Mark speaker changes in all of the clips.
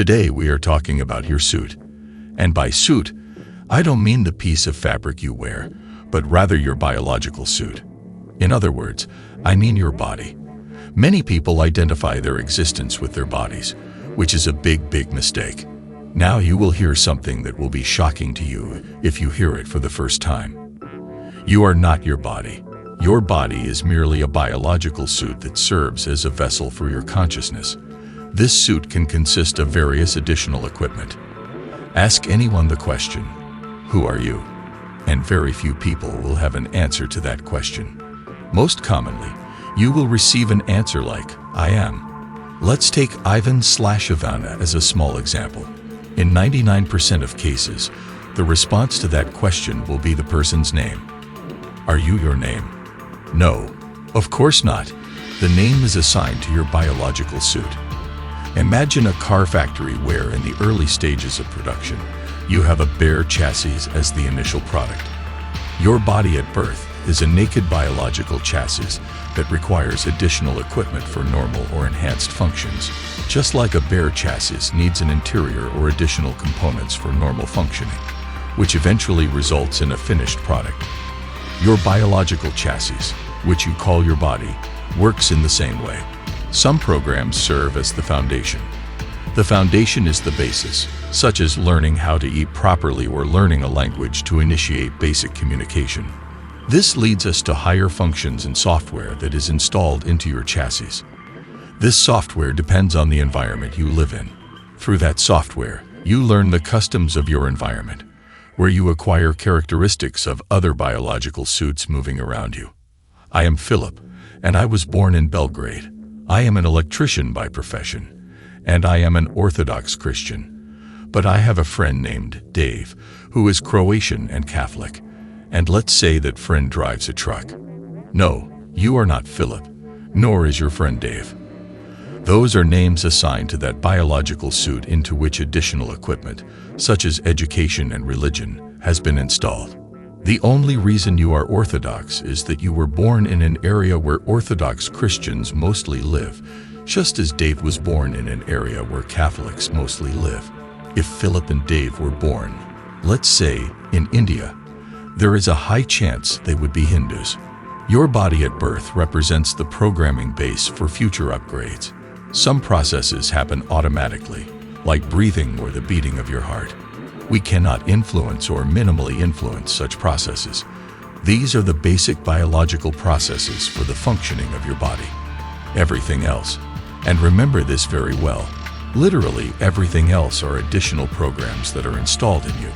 Speaker 1: Today we are talking about your suit. And by suit, I don't mean the piece of fabric you wear, but rather your biological suit. In other words, I mean your body. Many people identify their existence with their bodies, which is a big mistake. Now you will hear something that will be shocking to you if you hear it for the first time. You are not your body. Your body is merely a biological suit that serves as a vessel for your consciousness. This suit can consist of various additional equipment. Ask anyone the question, "Who are you?" And very few people will have an answer to that question. Most commonly, you will receive an answer like, "I am." Let's take Ivan/Ivana as a small example. In 99% of cases, the response to that question will be the person's name. Are you your name? No, of course not. The name is assigned to your biological suit. Imagine a car factory where, in the early stages of production, you have a bare chassis as the initial product. Your body at birth is a naked biological chassis that requires additional equipment for normal or enhanced functions, just like a bare chassis needs an interior or additional components for normal functioning, which eventually results in a finished product. Your biological chassis, which you call your body, works in the same way. Some programs serve as the foundation. The foundation is the basis, such as learning how to eat properly or learning a language to initiate basic communication. This leads us to higher functions and software that is installed into your chassis. This software depends on the environment you live in. Through that software, you learn the customs of your environment, where you acquire characteristics of other biological suits moving around you. I am Philip, and I was born in Belgrade. I am an electrician by profession, and I am an Orthodox Christian. But I have a friend named Dave, who is Croatian and Catholic. And let's say that friend drives a truck. No, you are not Philip, nor is your friend Dave. Those are names assigned to that biological suit into which additional equipment, such as education and religion, has been installed. The only reason you are Orthodox is that you were born in an area where Orthodox Christians mostly live, just as Dave was born in an area where Catholics mostly live. If Philip and Dave were born, let's say, in India, there is a high chance they would be Hindus. Your body at birth represents the programming base for future upgrades. Some processes happen automatically, like breathing or the beating of your heart. We cannot influence or minimally influence such processes. These are the basic biological processes for the functioning of your body. Everything else, and remember this very well, literally everything else are additional programs that are installed in you.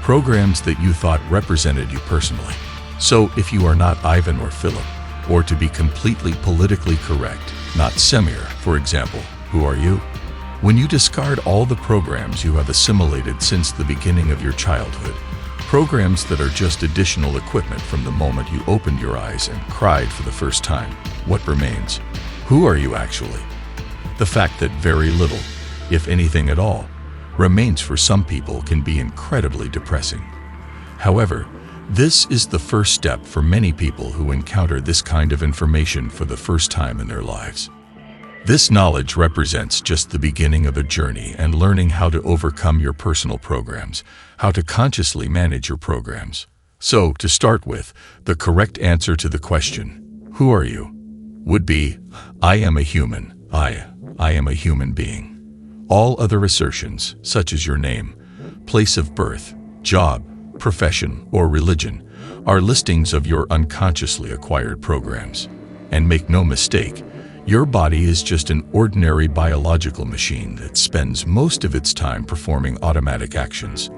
Speaker 1: Programs that you thought represented you personally. So if you are not Ivan or Philip, or to be completely politically correct, not Semir, for example, who are you? When you discard all the programs you have assimilated since the beginning of your childhood, programs that are just additional equipment from the moment you opened your eyes and cried for the first time, what remains? Who are you actually? The fact that very little, if anything at all, remains for some people can be incredibly depressing. However, this is the first step for many people who encounter this kind of information for the first time in their lives. This knowledge represents just the beginning of a journey and learning how to overcome your personal programs, how to consciously manage your programs. So, to start with, the correct answer to the question, "Who are you?" would be, "I am a human. I am a human being." All other assertions, such as your name, place of birth, job, profession, or religion, are listings of your unconsciously acquired programs. And make no mistake, your body is just an ordinary biological machine that spends most of its time performing automatic actions.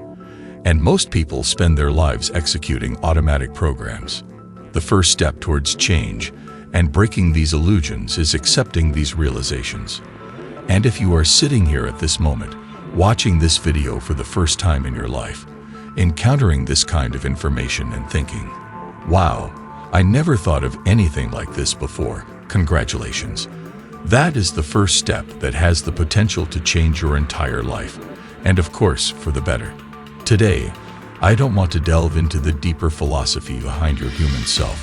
Speaker 1: And most people spend their lives executing automatic programs. The first step towards change and breaking these illusions is accepting these realizations. And if you are sitting here at this moment, watching this video for the first time in your life, encountering this kind of information and thinking, "Wow, I never thought of anything like this before," congratulations. That is the first step that has the potential to change your entire life, and of course, for the better. Today, I don't want to delve into the deeper philosophy behind your human self,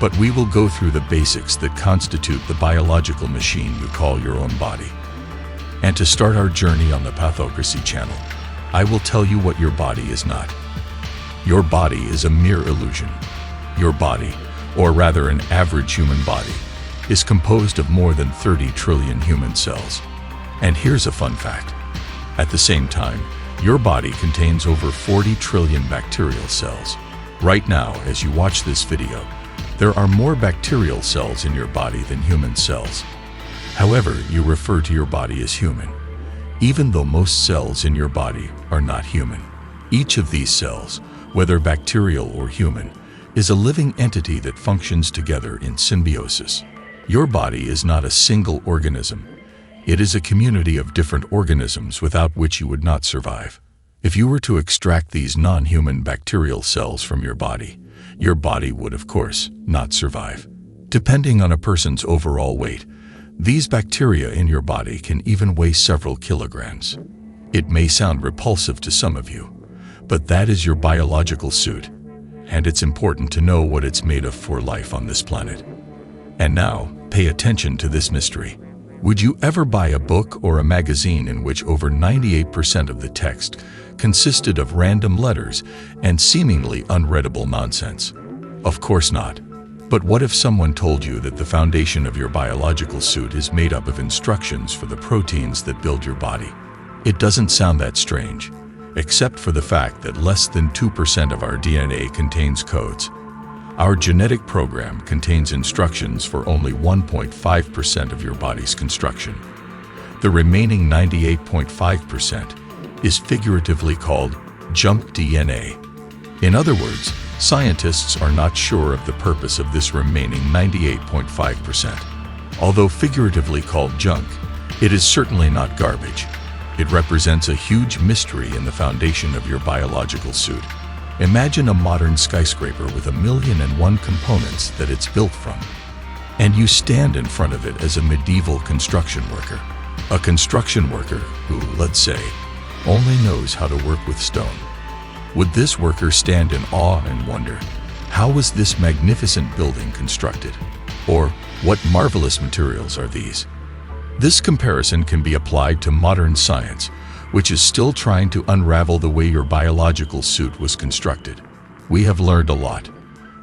Speaker 1: but we will go through the basics that constitute the biological machine you call your own body. And to start our journey on the Pathocracy channel, I will tell you what your body is not. Your body is a mere illusion. Your body, or rather an average human body, is composed of more than 30 trillion human cells. And here's a fun fact. At the same time, your body contains over 40 trillion bacterial cells. Right now, as you watch this video, there are more bacterial cells in your body than human cells. However, you refer to your body as human, even though most cells in your body are not human. Each of these cells, whether bacterial or human, is a living entity that functions together in symbiosis. Your body is not a single organism. It is a community of different organisms without which you would not survive. If you were to extract these non-human bacterial cells from your body would, of course, not survive. Depending on a person's overall weight, these bacteria in your body can even weigh several kilograms. It may sound repulsive to some of you, but that is your biological suit, and it's important to know what it's made of for life on this planet. And now, pay attention to this mystery. Would you ever buy a book or a magazine in which over 98% of the text consisted of random letters and seemingly unreadable nonsense? Of course not. But what if someone told you that the foundation of your biological suit is made up of instructions for the proteins that build your body? It doesn't sound that strange, except for the fact that less than 2% of our DNA contains codes. Our genetic program contains instructions for only 1.5% of your body's construction. The remaining 98.5% is figuratively called junk DNA. In other words, scientists are not sure of the purpose of this remaining 98.5%. Although figuratively called junk, it is certainly not garbage. It represents a huge mystery in the foundation of your biological suit. Imagine a modern skyscraper with 1,000,001 components that it's built from. And you stand in front of it as a medieval construction worker. A construction worker who, let's say, only knows how to work with stone. Would this worker stand in awe and wonder, how was this magnificent building constructed? Or, what marvelous materials are these? This comparison can be applied to modern science, which is still trying to unravel the way your biological suit was constructed. We have learned a lot,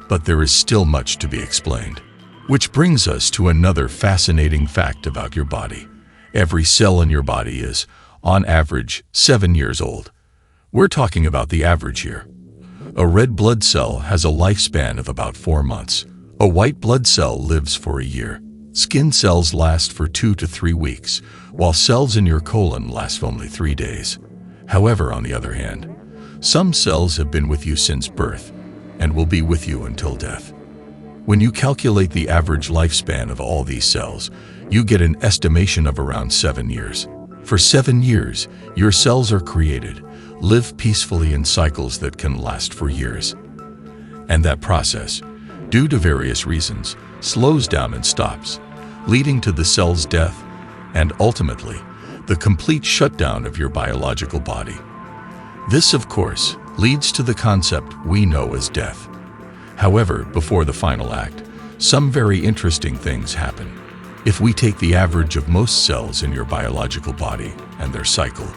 Speaker 1: but there is still much to be explained. Which brings us to another fascinating fact about your body. Every cell in your body is, on average, 7 years old. We're talking about the average here. A red blood cell has a lifespan of about 4 months. A white blood cell lives for a year. Skin cells last for 2 to 3 weeks, while cells in your colon last only 3 days. However, on the other hand, some cells have been with you since birth and will be with you until death. When you calculate the average lifespan of all these cells, you get an estimation of around 7 years. For 7 years, your cells are created, live peacefully in cycles that can last for years. And that process, due to various reasons, slows down and stops, leading to the cell's death and ultimately the complete shutdown of your biological body. This, of course, leads to the concept we know as death. However, before the final act, some very interesting things happen. If we take the average of most cells in your biological body and their cycle,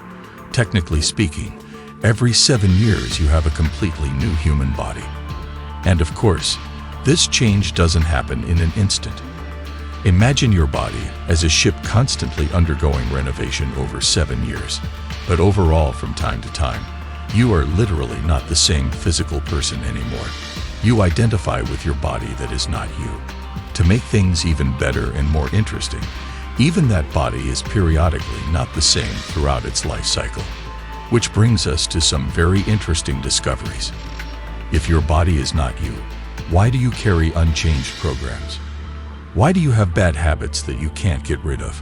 Speaker 1: technically speaking, every 7 years you have a completely new human body. And of course, this change doesn't happen in an instant. Imagine your body as a ship constantly undergoing renovation over 7 years. But overall, from time to time, you are literally not the same physical person anymore. You identify with your body that is not you. To make things even better and more interesting, even that body is periodically not the same throughout its life cycle. Which brings us to some very interesting discoveries. If your body is not you, why do you carry unchanged programs? Why do you have bad habits that you can't get rid of?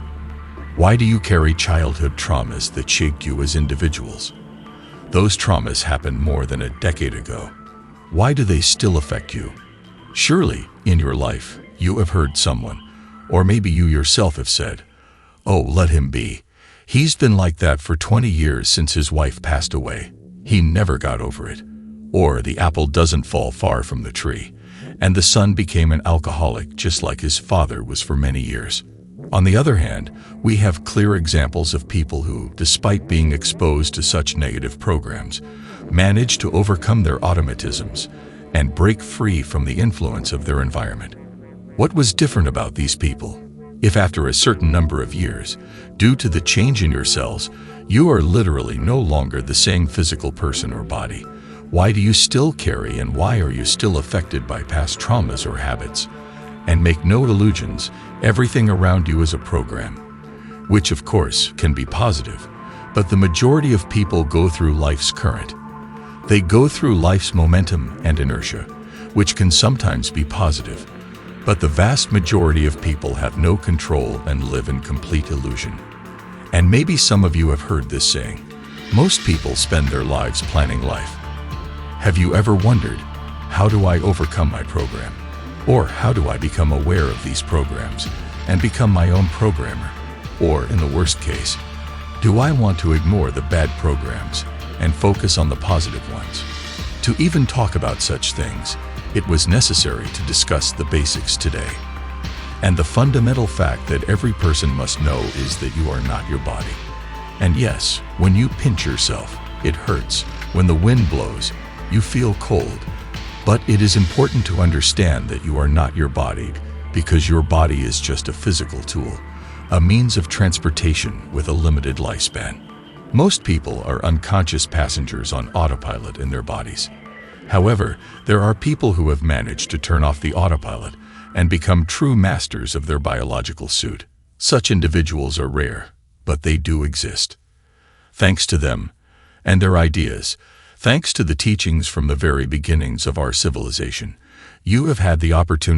Speaker 1: Why do you carry childhood traumas that shaped you as individuals? Those traumas happened more than a decade ago. Why do they still affect you? Surely, in your life, you have heard someone, or maybe you yourself have said, "Oh, let him be. He's been like that for 20 years since his wife passed away. He never got over it." Or the apple doesn't fall far from the tree, and the son became an alcoholic just like his father was for many years. On the other hand, we have clear examples of people who, despite being exposed to such negative programs, manage to overcome their automatisms and break free from the influence of their environment. What was different about these people? If after a certain number of years, due to the change in your cells, you are literally no longer the same physical person or body, why do you still carry and why are you still affected by past traumas or habits? And make no illusions, everything around you is a program, which of course can be positive, but the majority of people go through life's current. They go through life's momentum and inertia, which can sometimes be positive, but the vast majority of people have no control and live in complete illusion. And maybe some of you have heard this saying, most people spend their lives planning life. Have you ever wondered, how do I overcome my program? Or how do I become aware of these programs and become my own programmer? Or in the worst case, do I want to ignore the bad programs and focus on the positive ones? To even talk about such things, it was necessary to discuss the basics today. And the fundamental fact that every person must know is that you are not your body. And yes, when you pinch yourself, it hurts. When the wind blows, you feel cold. But it is important to understand that you are not your body, because your body is just a physical tool, a means of transportation with a limited lifespan. Most people are unconscious passengers on autopilot in their bodies. However, there are people who have managed to turn off the autopilot and become true masters of their biological suit. Such individuals are rare, but they do exist. Thanks to them and their ideas, thanks to the teachings from the very beginnings of our civilization, you have had the opportunity